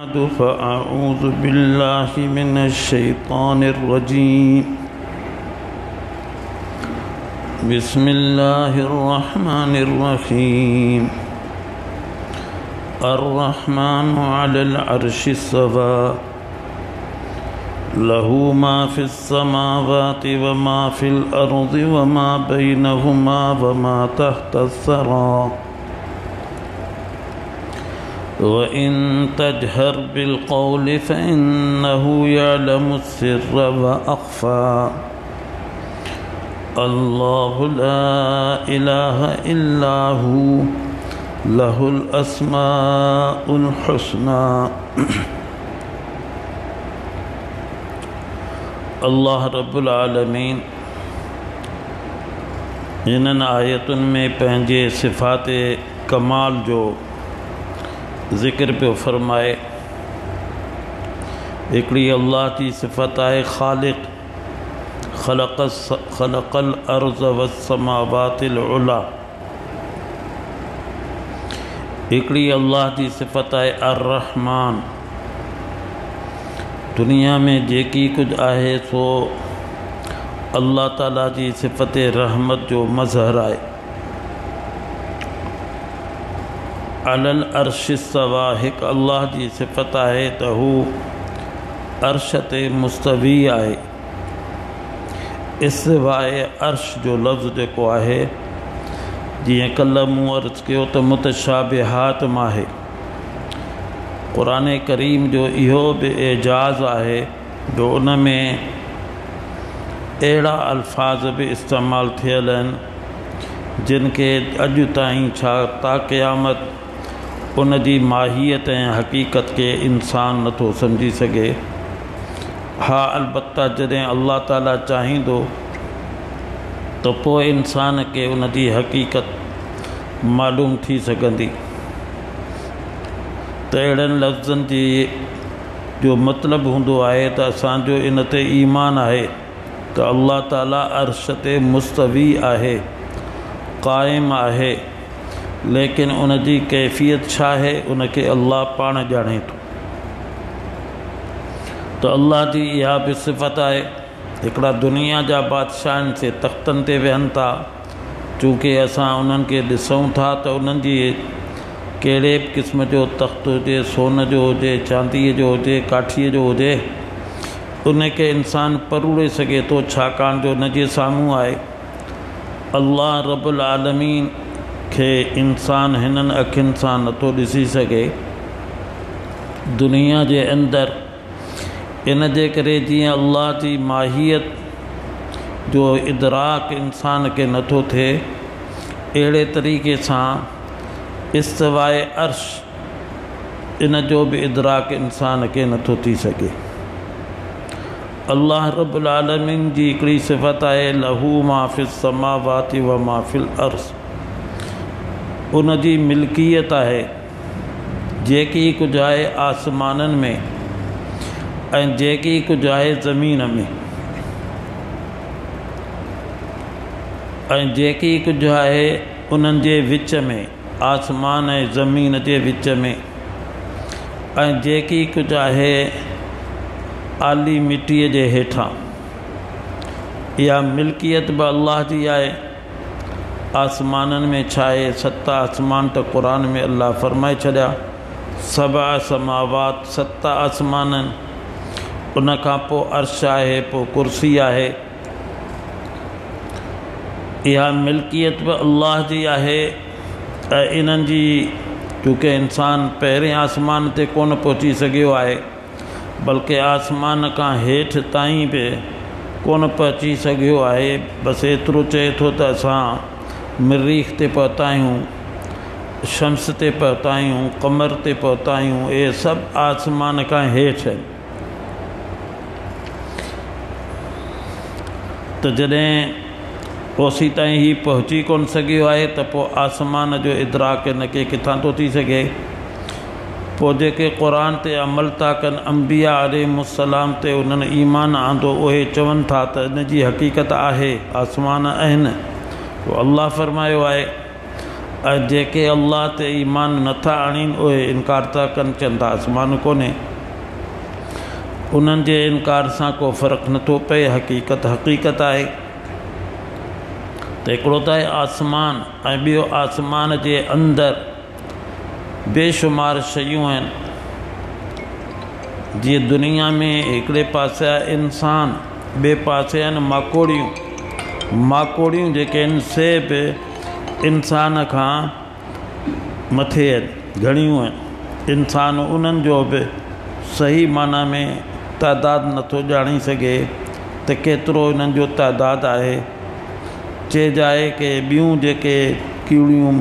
فأعوذ بالله من الشيطان الرجيم. بسم الله الرحمن الرحيم. الرحمن على العرش استوى له ما في السماوات وما في الأرض وما بينهما وما تحت الثرى وَإِن تَجْهَرْ بِالْقَوْلِ فَإِنَّهُ يَعْلَمُ السِّرَّ وَأَخْفَى اللَّهُ لَا إِلَهَ إِلَّا هُوَ لَهُ الْأَسْمَاءُ الْحُسْنَى. اللہ رب العالمین انن آیتن میں پنجے صفات کمال جو ذکر پہ فرمائے. ایکڑی اللہ کی صفت ہے خالق، خلق الارض والسماوات العلا. ایکڑی اللہ کی صفت ہے الرحمن. دنیا میں جیکی کچھ آئے سو اللہ تعالیٰ کی صفت رحمت جو مظہر آئے. علی العرش استوى ایک اللہ جی صفت ہے تو ہو عرش تے مستوی آئے. استوائے عرش جو لفظ جکو ہے جی کل مو عرض کیو تو متشابہات ماں ہے. قرآن کریم جو ایہو بے اعجاز ہے جو ان میں اڑا الفاظ بھی استعمال تھیل ہیں جن کے اج تائیں چھا تا قیامت ان جی ماہیت حقیقت کے انسان نہ تو سمجھی سکے. ہاں البتہ جدیں اللہ تعالیٰ چاہیں دو تو پو انسان کے ان جی حقیقت معلوم تھی سکندی. تو اڑن لفظن جی جو مطلب ہوندو آئے تو اسان جو ان تے ایمان ہے تو اللہ تعالیٰ عرش تے مستوی ہے، قائم ہے، لیکن ان جی کیفیت چھا ہے ان کے اللہ پان جانے تو اللہ جی یہ بھی صفت ہے. ایکڑا دنیا جا بادشاہن سے تختن تے وہن تھا چونکہ اساں انہن کے ڈسوں تھا تو انہن جی کیڑے قسم جو تخت ہوجے، سون جو ہوجے، چاندی جو ہوجے، کاٹھی جو ہوجے، ان کے انسان پروڑے سکے تو چھاکان جو ان جے ساموں آئے. اللہ رب العالمین کہ انسان ہنن اکھن سان نتو ڈسی سکے. دنیا جے اندر ان جے کرے جی اللہ کی ماہیت جو ادراک انسان کے نتو تھے اڑے طریقے سان استوائے عرش ان جو بھی ادراک انسان کے نتو تھی سکے. اللہ رب العالمین جی ایکڑی صفت ہے لہو ما فی السماوات و ما فی الارض. ان جی ملکیت ہے جیکی کچھ ہے آسمانن میں جیکی کچھ ہے زمین میں جیکی کچھ ہے انہن جے وچ میں آسمان زمین جے وچ میں جیکی کچھ ہے آلی مٹی جے ہیٹھاں. یا ملکیت با اللہ جی آئے. آسمانن میں چھائے 7 آسمان تو قرآن میں اللہ فرمائے چھڑیا 7 سماوات 7 آسمانن. ان کا پو عرش ہے، پو کرسی ہے. یہ ملکیت با اللہ جی ہے. انہن جی چونکہ انسان پہریں آسمان تے کون پہنچی سگیو ہے بلکہ آسمان کا ہیٹھ تائیں پہ کون پہنچی سگیو ہے. بس ایترو چاہے تو اساں مریخ تے پہتائیوں، شمس تے پہتائیوں، قمر تے پہتائیوں، یہ سب آسمان کا ہیٹھ ہے. تو جدیں پوسی تائیں ہی پہنچی کون سگیو ہے تو پو آسمان جو ادراک ان کے کتھاں تو تھی سگے. پو جے کے قرآن تے عمل تا کن انبیاء علیہ السلام تے انہن ایمان آندو اوہے چون تھا تو ان جی حقیقت آہے آسمان اہن. تو اللہ فرمائے آئے ऐं जेके अल्लाह ते ईमान नथा आणीनि उहे इनकार था कनि, चवनि था आसमान कोन्हे। उन्हनि जे इनकार सां को फ़र्क़ु नथो पए, हक़ीक़त हक़ीक़त आहे। त हिकिड़ो त आहे आसमान, ऐं ॿियो आसमान जे अंदरि बेशुमार शयूं आहिनि। जीअं दुनिया में हिकिड़े पासे आहे इंसान, ॿिए पासे आहिनि माकोड़ियूं। माकोड़ियूं जेके आहिनि से बि इंसान खां मथे आहिनि, घणियूं आहिनि। इंसान उन्हनि जो बि सही माना में तइदादु नथो ॼाणी सघे त केतिरो इन्हनि जो तइदादु आहे। चइजाए कि ॿियूं जेके कीड़ियूं,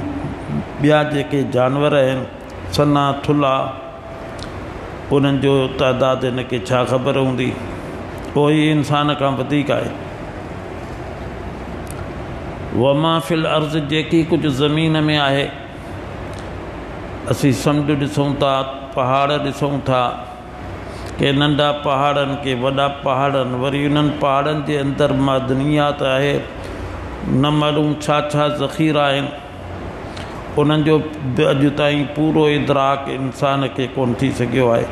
ॿिया जेके जानवर आहिनि सना थुल्हा, उन्हनि जो तइदादु हिनखे छा ख़बर हूंदी, उहो ई इंसान खां वधीक आहे। वमा फिल अर्ज़, जेकी कुझु ज़मीन में आहे। असीं समुंड ॾिसूं था, पहाड़ ॾिसूं था, के नंढा पहाड़नि के वॾा पहाड़नि, वरी उन्हनि पहाड़नि जे अंदरि मादनियात आहे, न मालूम छा छा ज़ख़ीरा आहिनि। उन्हनि जो अॼु ताईं पूरो इदराक इंसान खे कोन थी सघियो आहे।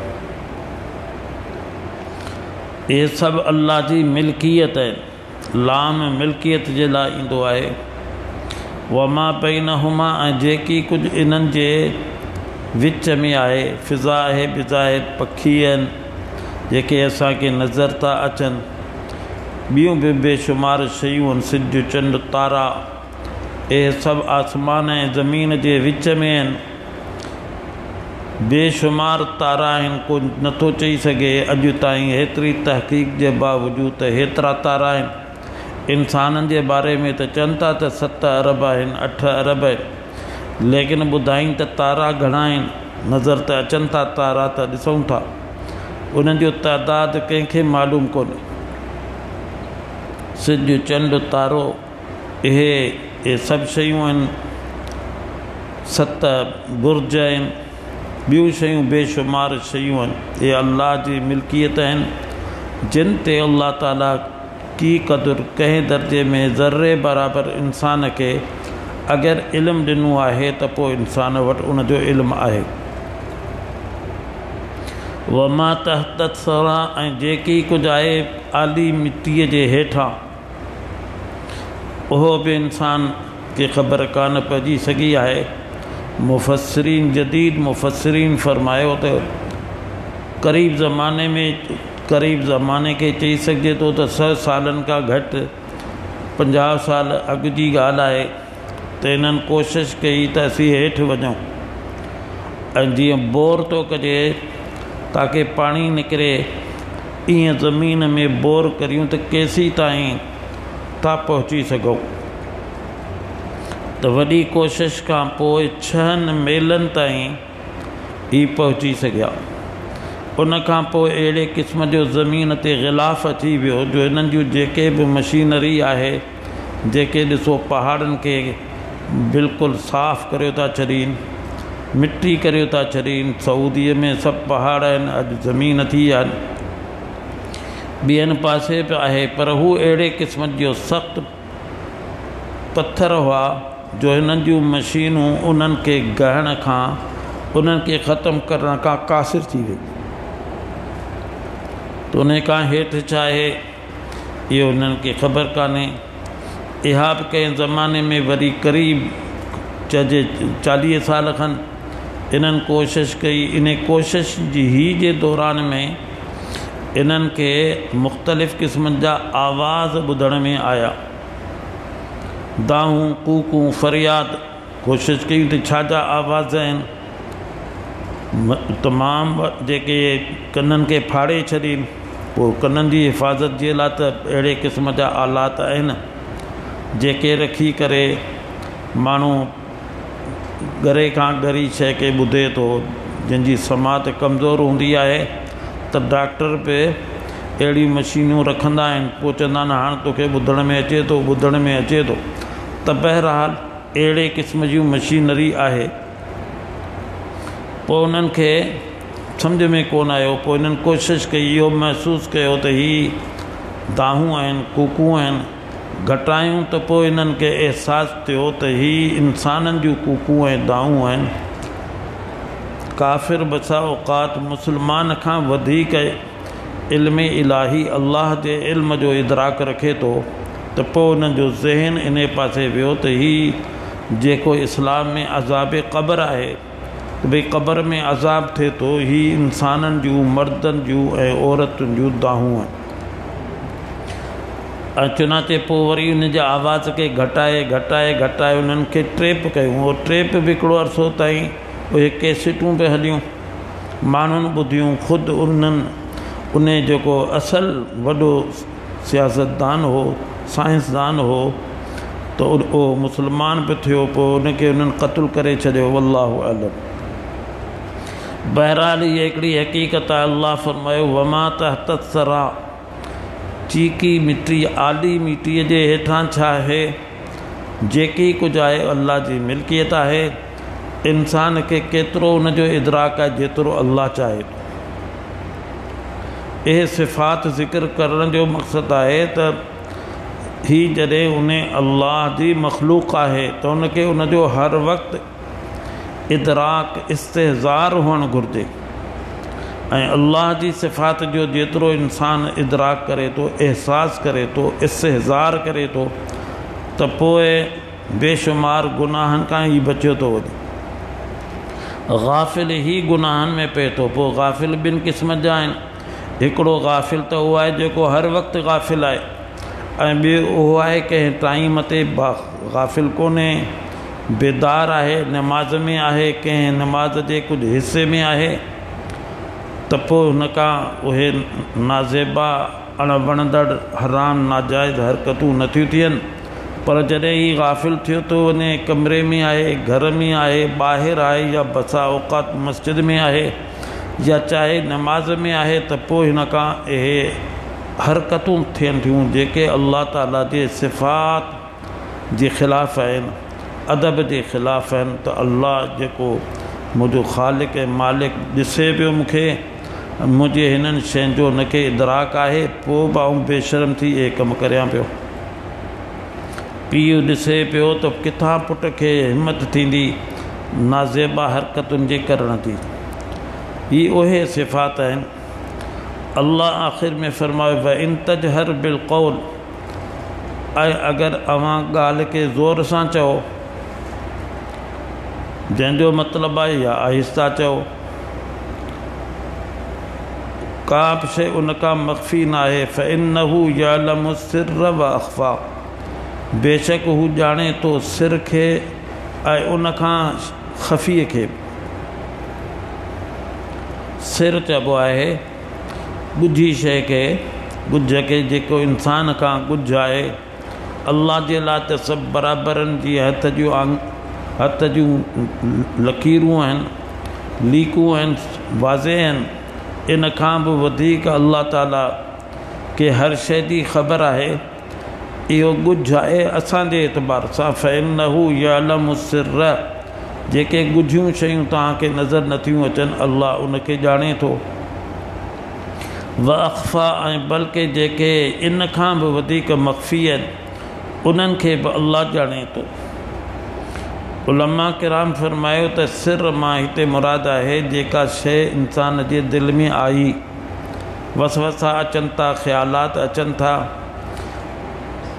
इहे सभु अल्लाह जी मिल्कियत आहिनि। लाम मिल्कियत जे लाइ ईंदो आहे। वमा बैनहुमा, ऐं जेकी कुझु इन्हनि जे विच में आहे। फ़िज़ा आहे, बिज़ा आहे, पखी आहिनि जेके असांखे नज़र था अचनि। ॿियूं बि बेशुमार शयूं आहिनि, सिॼ चंड तारा, इहे सभु आसमान ऐं ज़मीन जे विच में आहिनि। बेशुमार तारा आहिनि, को नथो चई सघे अॼु ताईं हेतिरी तहक़ीक़ जे बावजूदु त हेतिरा तारा आहिनि। इंसाननि जे बारे में त चवनि था त 7 अरब आहिनि, 8 अरब आहिनि, लेकिन ॿुधाईं त तारा घणा आहिनि, नज़र त अचनि था तारा, त ॾिसूं था, उन्हनि जो तइदादु कंहिंखे मालूम कोन्हे। सिॼ चंड तारो, इहे सभु शयूं आहिनि। 7 बुर्ज आहिनि, ॿियूं शयूं बेशुमार शयूं आहिनि। इहे अल्लाह जी मिल्कियत आहिनि, जिन ते अल्लाह ताला की क़दुरु कंहिं दर्जे में ज़र्रे बराबरि इंसान खे अगरि इल्मु ॾिनो आहे त पोइ इंसान वटि उनजो इल्मु आहे। वमा तहत सरा, ऐं जेकी कुझु आहे आली मिटीअ जे हेठां, उहो बि इंसान खे ख़बर कान पइजी सघी आहे। मुफ़स्सिरीन, जदीद मुफ़स्सिरीन फरमायो त क़रीब ज़माने खे चई सघिजे थो त 100 सालनि खां घटि 50 साल अॻु जी ॻाल्हि आहे त इन्हनि कोशिशि कई त असीं हेठि वञूं, ऐं जीअं बोर थो कजे ताकी पाणी निकिरे, ईअं ज़मीन में बोर करियूं त केसीं ताईं था पहुची सघूं। त वॾी कोशिशि खां पोइ 6 मेलनि ताईं ही पहुची सघिया। उन खां पोइ अहिड़े क़िस्म जो ज़मीन ते ग़िलाफ़ अची वियो जो हिननि जूं जेके बि मशीनरी आहे, जेके ॾिसो पहाड़नि खे बिल्कुलु साफ़ु करियो था छॾीनि, मिटी करियो था छॾीनि। सऊदीअ में सभु पहाड़ आहिनि, अॼु ज़मीन थी आहे। ॿियनि पासे बि आहे, पर हू अहिड़े क़िस्म जो सख़्तु पथर हुआ जो हिननि जूं मशीनूं उन्हनि खे गहण खां, उन्हनि खे ख़तमु करण खां क़ासिर थी वई। त उन खां हेठि छा आहे इहो उन्हनि खे ख़बर कान्हे। इहा बि कंहिं ज़माने में वरी क़रीब चइजे 40 साल खनि इन्हनि कोशिशि कई। इन कोशिश जी ही जे दौरान में इन्हनि खे मुख़्तलिफ़ क़िस्मनि जा आवाज़ ॿुधण में आया, दाहूं, कूकूं, फ़रियाद। कोशिशि कई त छा जा आवाज़ आहिनि। तमामु जेके कननि खे फाड़े छॾीनि, पोइ कननि जी हिफ़ाज़त जे लाइ त अहिड़े क़िस्म जा आलात आहिनि जेके रखी करे माण्हू गरे खां गरी शइ खे ॿुधे थो। जंहिंजी समात कमज़ोर हूंदी आहे त डॉक्टर बि अहिड़ियूं मशीनूं रखंदा आहिनि, पोइ चवंदा आहिनि हाणे तोखे ॿुधण में अचे थो, ॿुधण में अचे थो। त बहरहाल अहिड़े क़िस्म जूं मशीनरी आहे। पोइ उन्हनि खे सम्झ में कोन आयो, पोइ इन्हनि कोशिशि कई, इहो महसूसु कयो त ही दाहूं आहिनि, कूकूं आहिनि, घटायूं त पोइ इन्हनि खे अहसासु थियो त ही इंसाननि जूं कूकूं ऐं दाऊं आहिनि। काफ़िर बसा औक़ात मुस्लमान खां वधीक इल्म इलाही अल्लाह जे इल्म जो इदराक रखे थो त पोइ उन्हनि जो ज़हन इन पासे वियो त ही जेको इस्लाम में अज़ाब क़ब्र आहे त भई क़ब्र में अज़ाब थिए थो, ही इंसाननि जूं मर्दनि जूं ऐं औरतुनि जूं दाहूं आहिनि। ऐं चुनाचे पोइ वरी उन जे आवाज़ खे घटाए उन्हनि खे ट्रेप कयूं। उहो ट्रेप बि हिकिड़ो अरसो ताईं उहे कैसेटूं पे हलियूं, माण्हुनि ॿुधियूं। ख़ुदि उन जेको असल वॾो सियासतदान हो, साइंसदान हो, त उहो मुस्लमान बि थियो, पोइ उनखे उन्हनि क़त्ल करे छॾियो। वल्लाहु आलम। बहरहाल इहा हिकिड़ी हक़ीक़त आहे। अल्लाह फरमायो वमा तहत सरा, चीकी मिटी आली मिटीअ जे हेठां छा आहे, जेकी कुझु आहे अल्लाह जी मिल्कियत आहे। इंसान खे केतिरो उनजो इदराक आहे जेतिरो अल्लाह चाहे थो। इहे सिफ़ात ज़िक्र करण जो मक़सदु आहे त ही जॾहिं उन अल्लाह जी मख़लूक़ आहे त उनखे उनजो हर वक़्तु इदराक इस्तेहज़ार हुअणु घुरिजे। ऐं अल्लाह जी सिफ़ात जो जेतिरो इंसान इदराक करे थो, एहसास करे थो, इस्तेहज़ार करे थो, त पोइ बेशुमार गुनाहनि खां ई बचियो थो वञे। गाफ़िल ही गुनाहनि में पए थो। पोइ गाफ़िल ॿिनि क़िस्म जा आहिनि। हिकिड़ो गाफ़िल त उहो आहे जेको हर वक़्तु गाफ़िल आहे, ऐं ॿियो उहो आहे कंहिं टाइम ते गाफ़िल कोन्हे, बेदार आहे, नमाज़ में आहे, कंहिं नमाज़ जे कुझु हिसे में आहे, त पोइ हुन खां उहे नाज़ेबा अणवणंदड़ हराम नाजाइज़ हरकतूं नथियूं थियनि। पर जॾहिं ही गाफ़िल थियो थो वञे, कमरे में आहे, घर में आहे, ॿाहिरि आहे, या बसा औक़ात मस्जिद में आहे, या चाहे नमाज़ में आहे, त पोइ हिन खां इहे हरकतूं थियनि थियूं जेके अल्लाह ताला जे सिफ़ात जे ख़िलाफ़ु आहिनि, अदब जे ख़िलाफ़ु आहिनि। त अल्लाह जेको मुंहिंजो ख़ालिक ऐं मालिक ॾिसे पियो मूंखे, मुंहिंजे हिननि शयुनि जो हुनखे इदराक आहे, पोइ बि आउं बेशर्म थी इहे कमु करियां पियो। पीउ ॾिसे पियो त किथां पुट खे हिमत थींदी नाज़ेबा हरकतुनि जे करण जी। ही उहे सिफ़ात आहिनि। अल्लाह आख़िर में फरमायो व इन तजहर बिलक़ौल, ऐं अगरि अवां ॻाल्हि खे ज़ोर सां चओ, जंहिंजो मतिलबु आहे या आहिस्ता चओ, का बि शइ उन खां मख़फ़ी न आहे। फ़इन्नहु यअलमु सिर्र व अख़फ़ा, बेशक हू ॼाणे थो सिर खे ऐं उन खां ख़फ़ीअ खे। सिर चइबो आहे ॻुझी शइ खे, ॻुझ खे जेको इंसान खां ॻुझ आहे। अल्लाह जे लाइ त सभु बराबरनि जी हथ जूं लकीरूं आहिनि, लीकूं आहिनि, वाज़े आहिनि। इन खां बि वधीक अल्लाह ताला खे हर शइ जी ख़बर आहे। इहो ॻुझ आहे असांजे एतबार सां। फ़इन्नहु यअलमु सिर्र, जेके ॻुझियूं शयूं तव्हांखे नज़र नथियूं अचनि, अल्लाह उनखे ॼाणे थो। व अख़फ़ा, ऐं बल्कि जेके इन खां बि वधीक मख़फ़ी आहिनि, उन्हनि खे बि अल्लाह ॼाणे थो। उलमा किराम फरमायो त सिर मां हिते मुराद आहे जेका शइ इंसान जे दिलि में आई, वसवसा अचनि था, ख़्यालात अचनि था,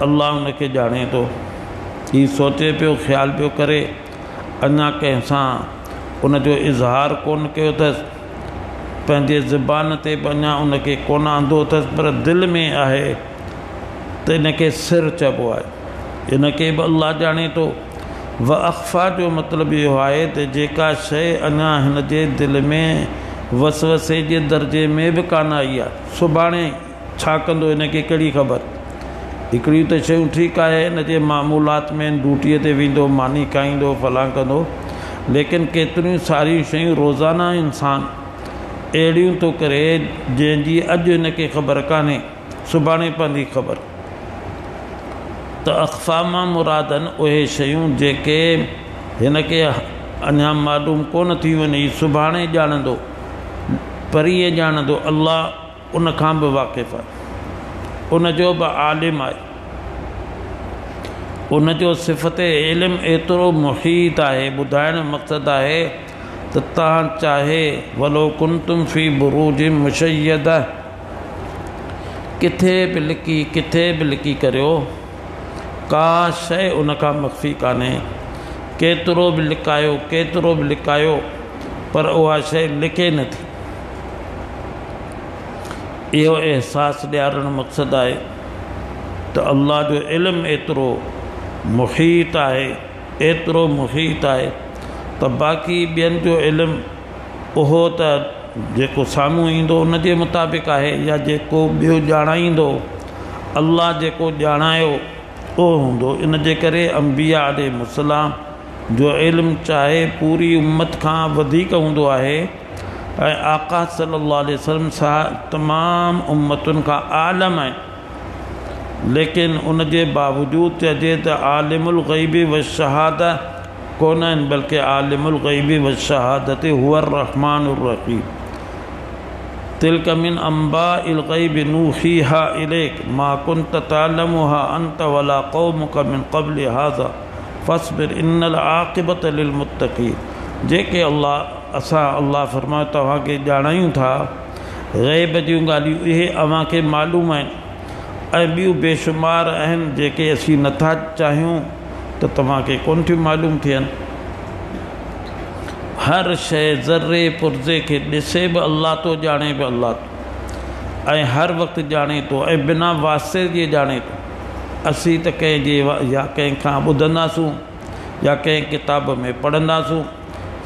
अल्लाह उनखे ॼाणे थो। ही सोचे पियो, ख़्यालु पियो करे, अञा कंहिंसां उनजो इज़हार कोन कयो अथसि, पंहिंजे ज़ुबान ते बि अञा उनखे कोन आंदो अथसि, पर दिलि में आहे, त इनखे सिर चइबो आहे। इनखे बि अल्लाह ॼाणे थो। व अख़फ़ा जो मतिलबु इहो आहे त जेका शइ अञा हिन जे दिलि में वसवसे जे दर्जे में बि कान आई आहे, सुभाणे छा कंदो हिनखे कहिड़ी ख़बर। हिकिड़ियूं त शयूं ठीकु आहे, हिन जे मामूलात में ड्यूटीअ ते वेंदो, मानी खाईंदो, फलां कंदो, लेकिन केतिरियूं सारियूं शयूं रोज़ाना इंसान अहिड़ियूं थो करे जंहिंजी अॼु हिनखे ख़बर कान्हे, सुभाणे पवंदी ख़बर। त अख़फ़ा मां मुरादनि उहे शयूं जेके हिनखे अञा मालूम कोन थी वञे, सुभाणे ॼाणंदो, परीहं ॼाणंदो। अल्लाह उन खां बि वाक़िफ़ु आहे, उनजो बि आलिम आहे। उन जो सिफ़त इल्मु एतिरो मुहीत आहे। ॿुधाइण जो मक़सदु आहे त तव्हां चाहे वलो कुंतुम फ़ी बुरूजिन मुशय्यदा, किथे बि लिकी करियो, का शइ उन खां मख़फ़ी कान्हे। केतिरो बि लिकायो पर उहा शइ लिके नथी। इहो अहसासु ॾियारण जो मक़सदु आहे त अल्लाह जो इल्मु एतिरो मुहीत आहे त बाक़ी ॿियनि जो इल्मु उहो त जेको साम्हूं ईंदो उन जे मुताबिक़ आहे, या जेको ॿियो ॼाणाईंदो अल्लाह जेको ॼाणायो उहो हूंदो। इन जे करे अंबिया अलैहिस्सलाम जो इल्मु चाहे पूरी उम्मत खां वधीक हूंदो आहे, ऐं आका सल्लल्लाहु अलैहि वसल्लम तमामु उम्मतुनि खां आलम आहिनि। लेकिन उन जे बावजूदु चइजे त आलिमुल ग़ैबि व शहादा कोन आहिनि, बल्कि आलिमुल ग़ैबि व शहादत हुवर रहमानुर रहीम। तिल्क मिन अंबाइल ग़ैबि नूहीहा इलैक मा कुन्त तअलमुहा अंत वला क़ौमुक मिन क़ब्ल हाज़ा फ़स्बिर इन्नल आक़िबत लिल मुत्तक़ीन। जेके अल्लाह फरमाए तव्हांखे ॼाणायूं था ग़ैब जूं ॻाल्हियूं, इहे अव्हांखे मालूम आहिनि, ऐं ॿियूं बेशुमार आहिनि जेके असीं नथा चाहियूं त तव्हांखे कोन थियूं मालूम थियनि। हर शइ ज़र्रे पुर्ज़े खे ॾिसे बि अल्लाह तो, ॼाणे बि अल्लाह तो, ऐं हर वक़्तु ॼाणे थो, ऐं बिना वास्ते जे ॼाणे थो। असीं त कंहिंजे या कंहिंखां ॿुधंदासूं, या कंहिं किताब में पढ़ंदासूं,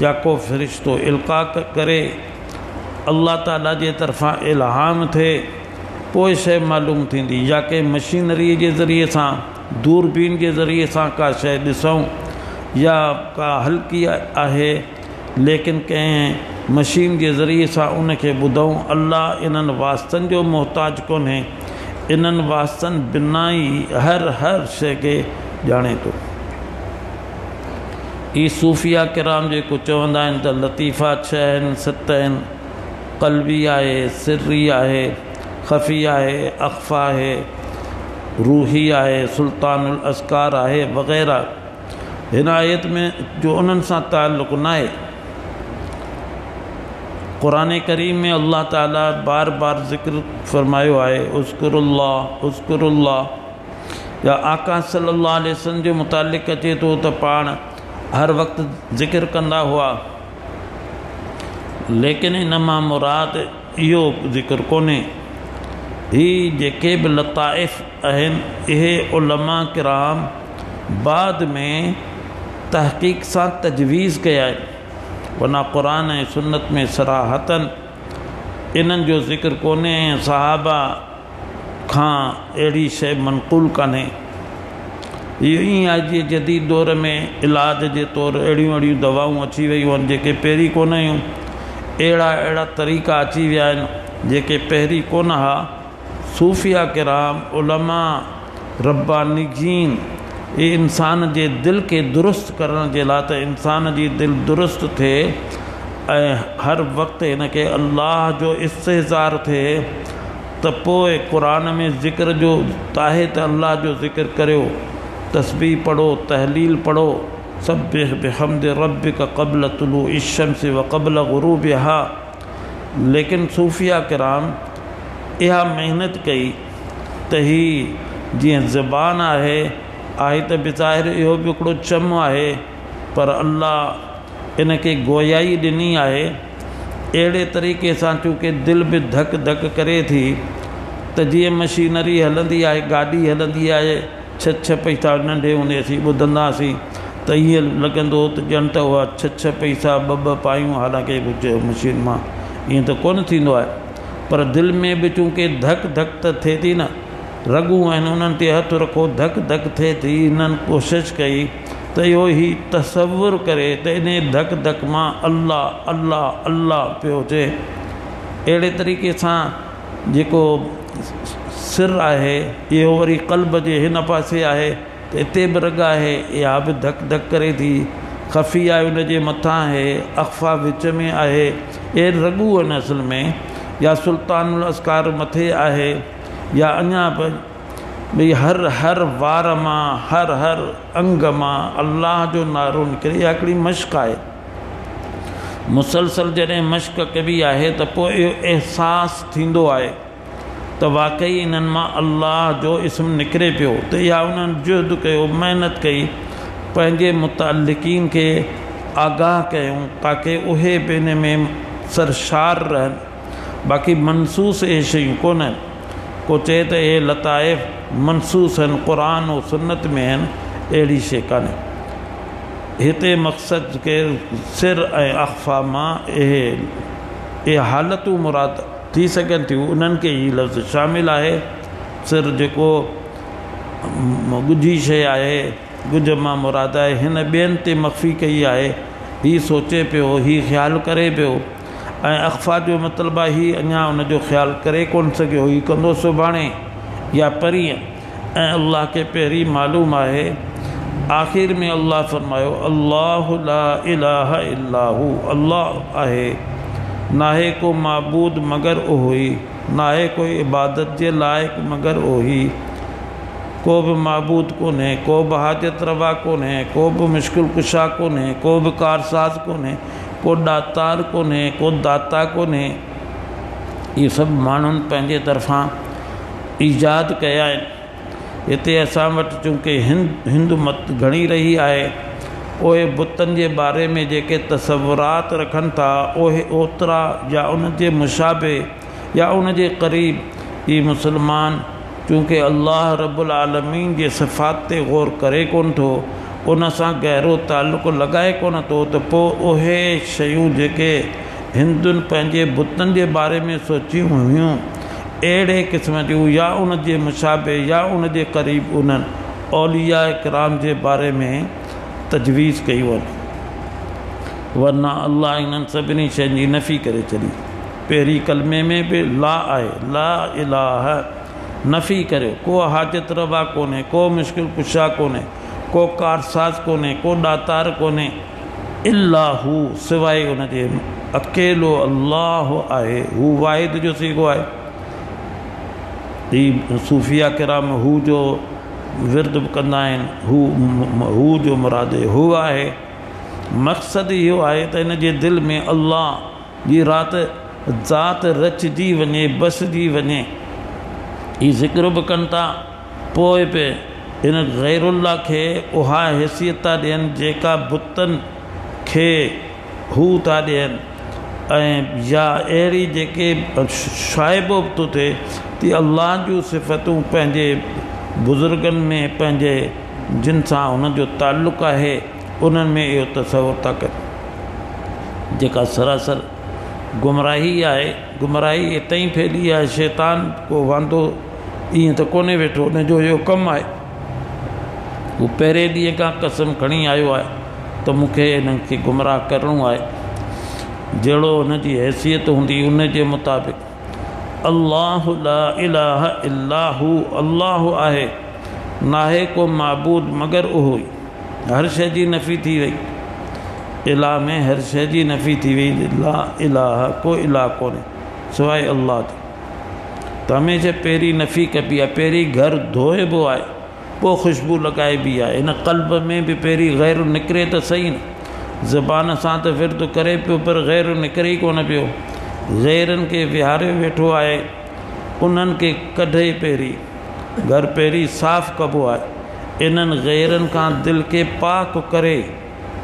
या को फ़रिश्तो इल्क़ा करे अल्लाह ताला जे तरफ़ां इल्हाम थिए पोइ शइ मालूम थींदी, या कंहिं मशीनरीअ जे ज़रिए सां, दूरबीन जे ज़रिए सां का शइ ॾिसूं, या का हल्की आहे लेकिन कंहिं मशीन जे ज़रिए सां उनखे ॿुधूं। अल्लाह इन्हनि वास्तनि जो मुहताज कोन्हे, इन्हनि वास्तनि बिना ई हर शइ खे ॼाणे थो। ई सूफ़िया किराम जेको चवंदा आहिनि त लतीफ़ा 6 आहिनि 7 आहिनि, क़ल्बी आहे, सिर्री आहे, ख़फ़ी आहे, अख़फ़ा आहे, रूही आहे, सुल्तानुल अस्कार आहे वग़ैरह। हिन आयत में जो उन्हनि सां ताल्लुक़ न आहे। क़ुरान करीम में अल्लाह ताला बार बार ज़िक्र फरमायो आहे उज़्कुरुल्लाह, या आका सल्लल्लाहु अलैहि वसल्लम जे मुतालिक़ अचे थो त पाण हर वक़्तु ज़िक्र कंदा हुआ, लेकिन इन मां मुराद इहो ज़िक्र कोन्हे। ही जेके बि लताइफ़ आहिनि इहे उलमा किराम बाद में तहक़ीक़ सां तजवीज़ कया आहिनि, वरना क़ुरान ऐं सुन्नत में सराहतन इन्हनि जो ज़िक्र कोन्हे, ऐं सहाबा खां अहिड़ी शइ मनक़ूल कान्हे। इहो ई आहे जीअं जदीद दौर में इलाज जे तौरु अहिड़ियूं दवाऊं अची वियूं आहिनि जेके पहिरीं कोन हुयूं, अहिड़ा तरीक़ा अची विया आहिनि जेके पहिरीं कोन हुआ। सूफ़िया किराम, उलमा, रब्बानीन, ये इंसान जे दिल के दुरुस्त करण जे लाइ त इंसान जी दिल दुरुस्त थिए ऐं हर वक़्तु हिनखे अल्लाह जो इस्तिहज़ार थिए त पोइ क़ुरान में ज़िक्र जो आहे त अल्लाह जो ज़िक्र करियो, तस्बीह पढ़ो, तहलील पढ़ो, सब्बिह बिहम्दि रब्बिका क़ब्ल तुलूइ शम्स व क़ब्ल ग़ुरूबिहा। लेकिन सूफ़िया किराम इहा महिनत कई त ही जीअं ज़बान आहे त बिज़ाहिर इहो बि हिकिड़ो चम आहे, पर अल्लाह इनखे गोयाई ॾिनी आहे अहिड़े तरीक़े सां चूंकि दिलि बि धक धक करे थी त जीअं मशीनरी हलंदी आहे, गाॾी हलंदी आहे, 6 पैसा नंढे हूंदे असीं ॿुधंदासीं त ईअं लॻंदो त ॼण त उहा 6 पैसा 2 पायूं, हालांकि मशीन मां ईअं त कोन थींदो आहे, पर दिलि में बि चूंकि धक धक त थिए थी न, रॻूं आहिनि उन्हनि ते हथु रखो, धक धक थिए थी। हिननि कोशिशि कई त इहो ई तसवुरु करे त इन धक धक मां अल्लाह अल्लाह अल्लाह पियो अचे। अहिड़े तरीक़े सां जेको सिर आहे इहो वरी क़ल्ब जे हिन पासे आहे त हिते बि रॻ आहे, इहा बि धक धक करे थी, ख़फ़ी आहे उन जे मथां आहे, अख़फ़ा विच में आहे, इहे रॻूं आहिनि असल में, या सुल्तानुल अस्कार मथे आहे, या अञा बि بھئی ہر وار ماں ہر انگ ماں اللہ جو नारो निकिरे इहा हिकिड़ी मश्क आहे। मुसलसल जॾहिं मश्क कबी आहे त पोइ इहो अहसासु थींदो आहे त वाक़ई इन्हनि मां अल्लाह जो इस्म निकिरे पियो, त इहा उन्हनि जुहद कयो, महिनत कई, पंहिंजे मुतालिकीन खे आगाह कयूं ताकी उहे बि इन में सरशार रहनि। बाक़ी मनसूस इहे शयूं कोन आहिनि। को चए त इहे लताइफ़ मनसूस आहिनि, क़ुरान ऐं सुन्नत में आहिनि, अहिड़ी शइ कान्हे। हिते मक़सदु के सिर ऐं अख़फ़ा मां इहे हालतूं मुराद थी सघनि थियूं, उन्हनि खे ई लफ़्ज़ शामिल आहे। सिर जेको ॻुझी शइ आहे, ॻुझ मां मुराद आहे, हिन ॿियनि ते मख़फ़ी कई आहे, हीउ सोचे पियो, हीउ ख़्यालु करे पियो, ऐं अख़फ़ा जो मतिलबु आहे हीउ अञा उनजो ख़्यालु करे कोन सघियो, हीउ कंदो सुभाणे या परीहं, ऐं अल्लाह खे पहिरीं मालूम आहे। आख़िर में अल्लाह फरमायो अल्लाहु ला इलाहा इल्ला हू, अल्लाह आहे, नाहे को माबूद मगर उहो ई, नाहे कोई इबादत जे लाइक़ु मगर उहो ई, को बि माबूद कोन्हे, को बि हाजत रवा कोन्हे, को बि मुश्किल कुशा कोन्हे, को बि कारसाज़ कोन्हे, को ॾातार कोन्हे, को दाता कोन्हे। इहे सभु माण्हुनि पंहिंजे तरफ़ां ईजाद कया आहिनि। हिते असां वटि चूंकि हिंदू मत घणी रही आहे, उहे बुतनि जे बारे में जेके तसवुरात रखनि था उहे ओतिरा या उन जे मुशाबे या उन जे क़रीब ई मुसलमान चूंकि अल्लाह रब्बुल आलमीन जे सिफ़ात ते ग़ौर करे कोन थो, उन सां गहरो ताल्लुक़ु लॻाए कोन थो, त पोइ उहे शयूं जेके हिंदुनि पंहिंजे बुतनि जे बारे में सोचियूं हुयूं, अहिड़े क़िस्म जूं या उन जे मुशाबे या उन जे क़रीब उन्हनि औलिया किराम जे बारे में तजवीज़ कई वञे, वरना अल्लाह इन्हनि सभिनी शयुनि जी नफ़ी करे छॾी। पहिरीं कलमे में बि ला आहे, ला इलाहा नफ़ी करियो, को हाजत रवा कोन्हे, को मुश्किल कुशा कोन्हे, को कारसाज़ कोन्हे, को ॾातार कोन्हे, इल्ला हू सवाइ उनजे अकेलो अल्लाह आहे। हू वाहिद जो सीगो आहे। ही सूफ़िया किराम हू जो विर्द बि कंदा आहिनि, हू जो मुराद हू आहे। मक़सदु इहो आहे त हिन जे दिलि में अल्लाह जी ज़ात रचिजी वञे, बसिजी वञे। ही ज़िक्र बि कनि था, पोइ बि हिन ग़ैरुल्लाह खे उहा हैसियत था ॾियनि जेका बुतनि खे हू था ॾियनि, ऐं या अहिड़ी जेके शाइबो बि थो थिए त अल्लाह जूं सिफ़तूं पंहिंजे बुज़ुर्गनि में, पंहिंजे जिन सां हुनजो ताल्लुक़ु आहे, उन्हनि में इहो तसवुरु था कनि, जेका सरासर गुमराही आहे। गुमराही हितां ई फैली आहे। शैतान को वांदो ईअं त कोन्हे वेठो, उनजो इहो कमु आहे। हू पहिरें ॾींहं खां कसम खणी आयो आहे त मूंखे हिननि खे गुमराह करिणो आहे। जहिड़ो हुनजी हैसियत हूंदी उन जे मुताबिक़। अल्लाहु ला इलाहा इल्ला हू, अल्लाह आहे, नाहे को माबूद मगर उहो ई। हर शइ जी नफ़ी थी वई, इलाह में हर शइ जी नफ़ी थी वई। ला इलाहा, को इलाह कोन्हे सवाइ अल्लाह जी। त हमेशह पहिरीं नफ़ी कबी आहे। पहिरीं घरु धोइबो आहे, पोइ ख़ुशबू लॻाइबी आहे। हिन क़ल्ब में बि पहिरीं ग़ैर निकिरे त सही न। ज़बान सां त विर्द करे पियो, पर ग़ैर निकिरे ई कोन पियो। ग़ैरनि खे विहारे वेठो आहे, उन्हनि खे कढे पहिरीं। घरु पहिरीं साफ़ु कबो आहे। इन्हनि ग़ैरनि खां दिलि खे पाक करे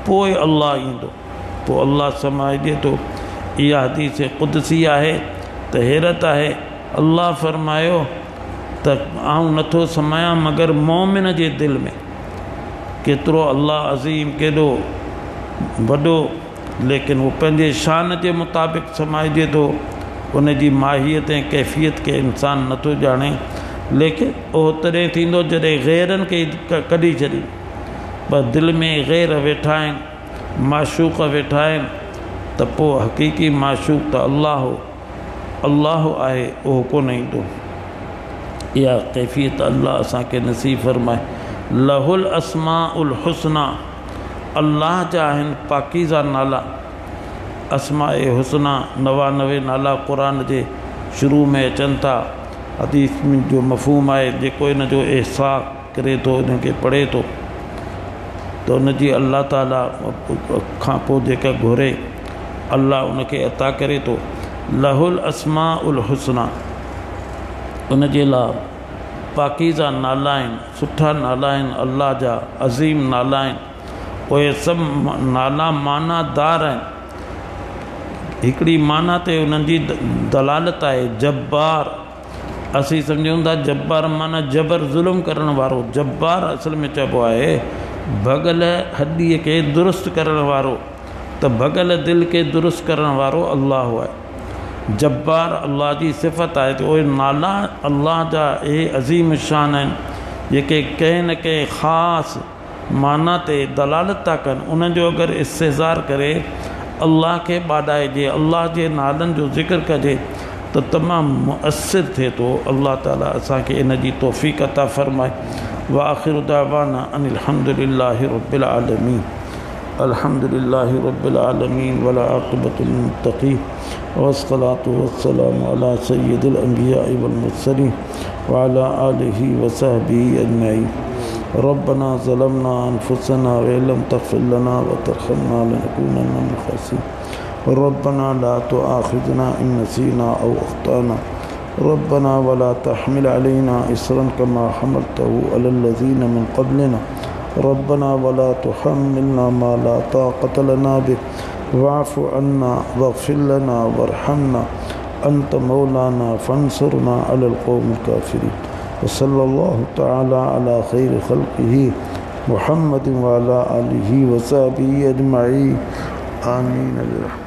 पोइ अल्लाह ईंदो, पोइ अल्लाह समाइजे थो। इहा हदीस क़ुदसी आहे त हैरत आहे। अल्लाह फरमायो त आऊं नथो समायां मगर मोमिन जे दिलि में। केतिरो अल्लाह अज़ीम, केॾो वॾो, लेकिन उहो पंहिंजे शान जे मुताबिक़ समाइजे थो। उन जी माहियत ऐं कैफ़ियत खे इंसानु नथो ॼाणे, लेकिन उहो तॾहिं थींदो जॾहिं ग़ैरनि खे कढी छॾी। पर दिलि में ग़ैर वेठा आहिनि, माशूक़ वेठा आहिनि, त पोइ हक़ीक़ी माशूक़ त अल्लाह आहे, उहो कोन ईंदो। इहा कैफ़ियत अल्लाह असांखे नसीब फ़रमाए। लहुल अस्माउल हुस्ना, अल्लाह जा आहिनि पाकीज़ा नाला। अस्माए हुस्ना, 99 नाला क़ुरान जे शुरू में अचनि था। حدیث میں جو مفہوم آئے جيڪو ان جو احساس کرے تو ان کے پڑھے تو ان جی اللہ تعالیٰ کھان پوءِ جيڪا گھرے اللہ ان کے عطا کرے تو لہ الاسماء الحسنى ان جے لا پاکیزہ نالا آہن سٹھا نالا آہن اللہ جا عظیم نالا آہن اُہے سب نالا معنی دار آہن ہکڑی معنی تے انہن جی دلالت ہے جبار اسی سمجھوں دا جبار معنی جبر ظلم کرن وارو جبار اصل میں چبو ہے بھگل ہڈی کے درست کرن وارو تو بھگل دل کے درست کرن وارو اللہ ہے جبار اللہ جی صفت ہے تو وہ نالا اللہ جا اے عظیم شان ہیں یہ کہ کہیں نہ کہ خاص معنی تے دلالت تا کن انہوں جو اگر استحضار کرے اللہ کے باڈائے جے اللہ جے نالن جو ذکر کجے تو تمام مؤثر تھے تو اللہ تعالیٰ اساں کے ان جی توفیق عطا فرمائے وآخر دعوانا ان الحمدللہ رب العالمین الحمدللہ رب العالمین والعاقبۃ للمتقین والصلاة والسلام على سید الانبیاء والمرسلین وعلى آلہ وصحبہ اجمعین ربنا ظلمنا انفسنا وإن لم تغفر لنا وترحمنا لنكونن من الخاسرين ربنا لا تؤاخذنا إن نسينا أو أخطأنا ربنا ولا تحمل علينا إصرا كما حملته على الذين من قبلنا ربنا ولا تحملنا ما لا طاقة لنا به واعف عنا واغفر لنا وارحمنا أنت مولانا فانصرنا على القوم الكافرين وصلى الله تعالى على خير خلقه محمد وعلى آله وصحبه أجمعين آمين برحمته